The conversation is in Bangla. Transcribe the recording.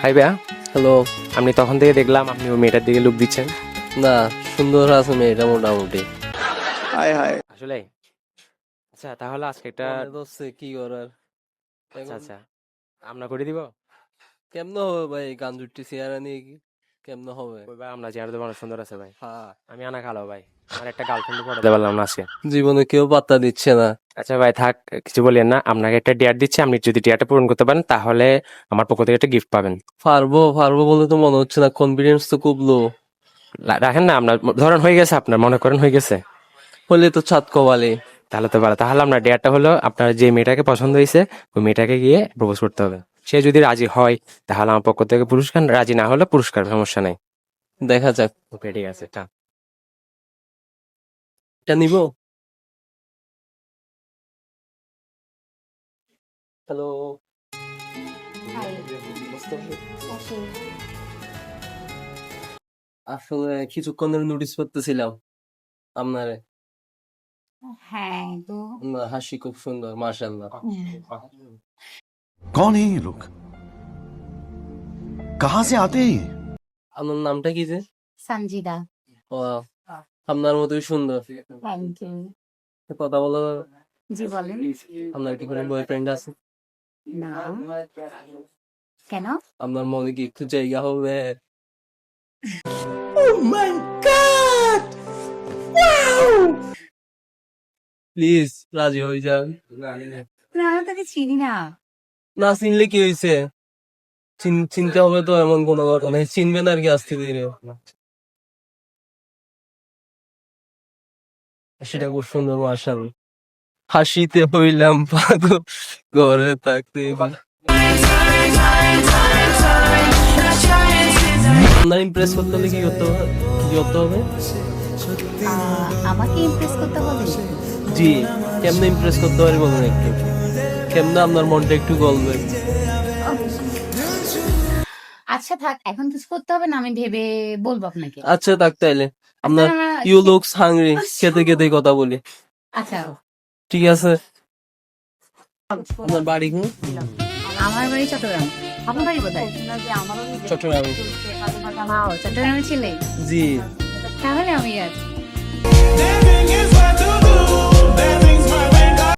হাই ভাইয়া, হ্যালো। আপনি তখন থেকে দেখলাম আপনি ওই মেয়েটার দিকে লুক দিচ্ছেন। না, সুন্দর আছে মেয়েটা মোটামুটি। আসলে আচ্ছা, তাহলে আজকে একটা মনে তো হচ্ছে কি করার আচ্ছা এখন। আচ্ছা আমরা করে দিব। কেমনে হবে ভাই, গান জুটটি চেহারা নিয়ে কি কেমনে হবে? ওই ভাই আমরা চেহারা তো অনেক সুন্দর আছে ভাই। হ্যাঁ, আমি আনা খালো ভাই, আমার একটা গার্লফ্রেন্ড পটাতে পারলাম না আজকে। জীবনে কেউ পাত্তা দিচ্ছে না। আচ্ছা ভাই থাক, কিছু বলেন না, আপনাকে একটা ডেয়ার দিচ্ছি, আপনি যদি ডেয়ারটা পূরণ করতে পারেন তাহলে আমার পক্ষ থেকে একটা গিফট পাবেন। পারবো পারবো বলে তো মনে হচ্ছে না, কনফিডেন্স তো খুব লো। রাখেন না, আপনার ধরেন হয়ে গেছে, আপনার মনে করেন হয়ে গেছে, হলে তো ছাদ কবালে। তাহলে তো ভালো। তাহলে আপনার ডেয়ারটা হলো আপনার যে মেয়েটাকে পছন্দ হয়েছে ওই মেয়েটাকে গিয়ে প্রপোজ করতে হবে। সে যদি রাজি হয় তাহলে আমার পক্ষ থেকে পুরস্কার, রাজি না হলে পুরস্কার, সমস্যা নাই। দেখা যাক। ওকে ঠিক আছে, টা এটা নিব। হ্যালো। আসলে কিছুক্ষণের নোটিস করতেছিলাম আপনারে। হ্যাঁ তো আপনার হাসি খুব সুন্দর, মাশাআল্লাহ। कौन है ये लोग? कहाँ से आते हैं ये? আপনার নামটা কি যে? সঞ্জিদা। ও, আপনার মতোই সুন্দর। Thank you. কথা বলো। জি বলেন। আপনার কি কোনো বয়ফ্রেন্ড আছে? না, কেন? আপনার মনে কি একটু জায়গা হবে? প্লিজ রাজি হয়ে যান। না, আমি তাকে চিনি না। না চিনলে কি হয়েছে? চিনতে হবে তো, এমন কোনো কথা নেই, চিনবেন আর কি আস্তে ধীরে। সেটা খুব সুন্দর, মাশাআল্লাহ। হাসিতে হইলাম পাগল, ঘরে থাকতে আপনার ইমপ্রেস করতে হলে কি করতে হবে? কি করতে হবে? আমাকে ইমপ্রেস করতে হবে। জি, কেমনে ইমপ্রেস করতে পারি বলুন একটু। কেমনে আপনার মনটা একটু গলবে? আচ্ছা থাক, এখন কিছু করতে হবে না, আমি ভেবে বলবো আপনাকে। আচ্ছা থাক তাইলে। আপনার আচ্ছা, ইউ লুকস হাংরি, খেতে খেতে কথা বলি। আচ্ছা ঠিক আছে। আপনার বাড়ি কোন? আমার বাড়ি চট্টগ্রাম। আপনার বাড়ি কোথায়? চট্টগ্রামে। ও, চট্টগ্রামের ছেলে। জি। তাহলে আমি আর Living is what to do.